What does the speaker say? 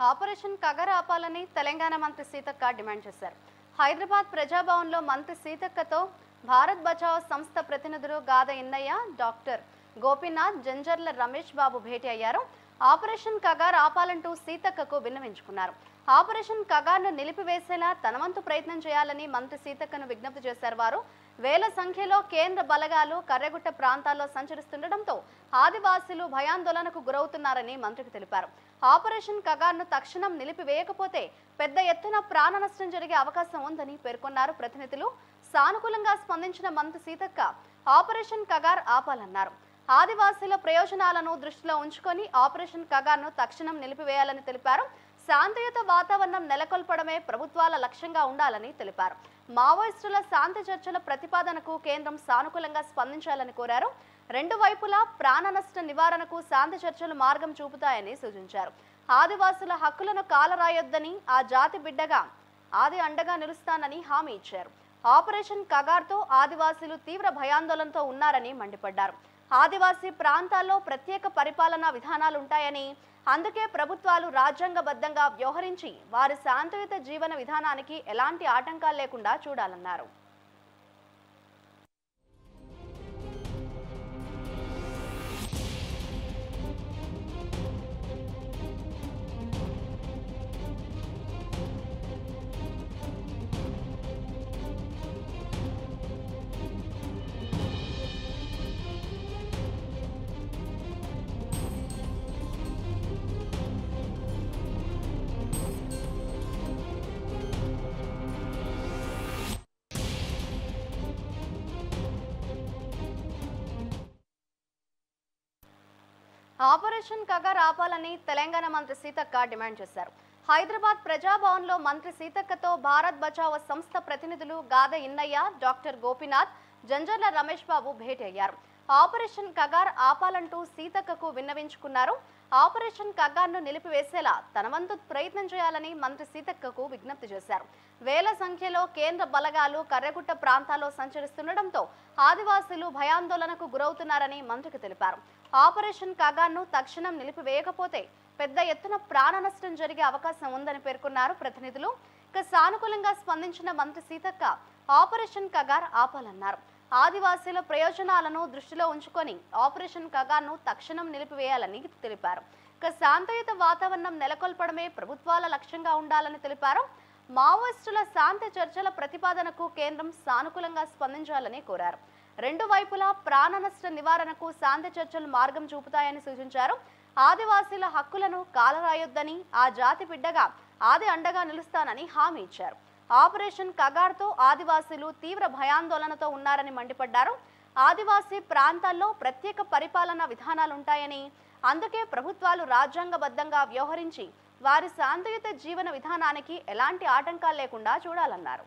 Operation Kagar ఆపాలని తెలంగాణ మంత్రి Seethakka demand చేశారు. హైదరాబాద్ ప్రజాభవన్లో మంత్రి సీతక్కతో భారత్ బచావ్ సంస్థ ప్రతినిధులు గాద ఇన్నయ్య, డాక్టర్ గోపీనాథ్, జంజర్ల రమేష్ బాబు భేటీ అయ్యారు. ఆపరేషన్ కగార్ ఆపాలంటూ సీతక్కకు విన్నవించుకున్నారు. ఆపరేషన్ కగార్ను నిలిపివేసేలా తన వంతు ప్రయత్నం చేయాలని మంత్రి సీతక్కను విజ్ఞప్తి చేశారు. వారు వేల సంఖ్యలో కేంద్ర బలగాలు కర్రెగుట్ట ప్రాంతాల్లో సంచరిస్తుండటంతో ఆదివాసీలు భయాందోళనకు గురవుతున్నారని మంత్రికి తెలిపారు. ఆపరేషన్ కగార్ను తక్షణం నిలిపివేయకపోతే పెద్ద ఎత్తున ప్రాణ నష్టం జరిగే అవకాశం ఉందని పేర్కొన్నారు. ప్రతినిధులు సానుకూలంగా స్పందించిన మంత్రి సీతక్క ఆపరేషన్ కగార్ ఆపాలన్నారు. ఆదివాసీల ప్రయోజనాలను దృష్టిలో ఉంచుకొని ఆపరేషన్ కగార్ను తక్షణం నిలిపివేయాలని తెలిపారు. శాంతియుత వాతావరణం నెలకొల్పడమే ప్రభుత్వాల లక్ష్యంగా ఉండాలని తెలిపారు. మావోయిస్టుల శాంతి చర్చల ప్రతిపాదనకు కేంద్రం సానుకూలంగా స్పందించాలని కోరారు. రెండు వైపులా ప్రాణ నష్ట నివారణకు శాంతి చర్చలు మార్గం చూపుతాయని సూచించారు. ఆదివాసుల హక్కులను కాలరాయొద్దని, ఆ జాతి బిడ్డగా ఆది అండగా నిలుస్తానని హామీ ఇచ్చారు. ఆపరేషన్ కగార్తో ఆదివాసీలు తీవ్ర భయాందోళనతో ఉన్నారని మండిపడ్డారు. ఆదివాసీ ప్రాంతాల్లో ప్రత్యేక పరిపాలనా విధానాలుంటాయని, అందుకే ప్రభుత్వాలు రాజ్యాంగబద్ధంగా వ్యవహరించి వారి శాంతియుత జీవన విధానానికి ఎలాంటి ఆటంకాలు లేకుండా చూడాలన్నారు. ఆపరేషన్ కగార్ ఆపాలని తెలంగాణ మంత్రి సీతక్క డిమాండ్ చేశారు. హైదరాబాద్ ప్రజాభవన్లో మంత్రి సీతక్కతో భారత్ బచావ్ సంస్థ ప్రతినిధులు గాద ఇన్నయ్య, డాక్టర్ గోపీనాథ్, జంజర్ల రమేష్ బాబు భేటీ అయ్యారు. ఆపరేషన్ కగార్ ఆపాలంటూ సీతక్కకు విన్నవించుకున్నారు. ఆపరేషన్ కగార్ను నిలిపివేసేలా తన వంతు ప్రయత్నం చేయాలని మంత్రి సీతక్కకు విజ్ఞప్తి చేశారు. వేల సంఖ్యలో కేంద్ర బలగాలు కర్రెగుట్ట ప్రాంతాల్లో సంచరిస్తుండటంతో ఆదివాసీలు భయాందోళనకు గురవుతున్నారని మంత్రికి తెలిపారు. ఆపరేషన్ కగార్ను తక్షణం నిలిపివేయకపోతే పెద్ద ఎత్తున ప్రాణ నష్టం జరిగే అవకాశం ఉందని పేర్కొన్నారు. ప్రతినిధులు సానుకూలంగా స్పందించిన మంత్రి సీతక్క ఆపరేషన్ కగార్ ఆపాలన్నారు. ఆదివాసీల ప్రయోజనాలను దృష్టిలో ఉంచుకొని ఆపరేషన్ కగార్ను తక్షణం నిలిపివేయాలని తెలిపారు. శాంతియుత వాతావరణం నెలకొల్పడమే ప్రభుత్వాల లక్ష్యంగా ఉండాలని తెలిపారు. మావోయిస్టుల శాంతి చర్చల ప్రతిపాదనకు కేంద్రం సానుకూలంగా స్పందించాలని కోరారు. రెండు వైపులా ప్రాణ నష్ట నివారణకు శాంతి చర్చలు మార్గం చూపుతాయని సూచించారు. ఆదివాసీల హక్కులను కాలరాయొద్దని, ఆ జాతి బిడ్డగా ఆది అండగా నిలుస్తానని హామీ ఇచ్చారు. ఆపరేషన్ కగార్తో ఆదివాసీలు తీవ్ర భయాందోళనతో ఉన్నారని మండిపడ్డారు. ఆదివాసీ ప్రాంతాల్లో ప్రత్యేక పరిపాలనా విధానాలుంటాయని, అందుకే ప్రభుత్వాలు రాజ్యాంగబద్ధంగా వ్యవహరించి వారి శాంతియుత జీవన విధానానికి ఎలాంటి ఆటంకాలు లేకుండా చూడాలన్నారు.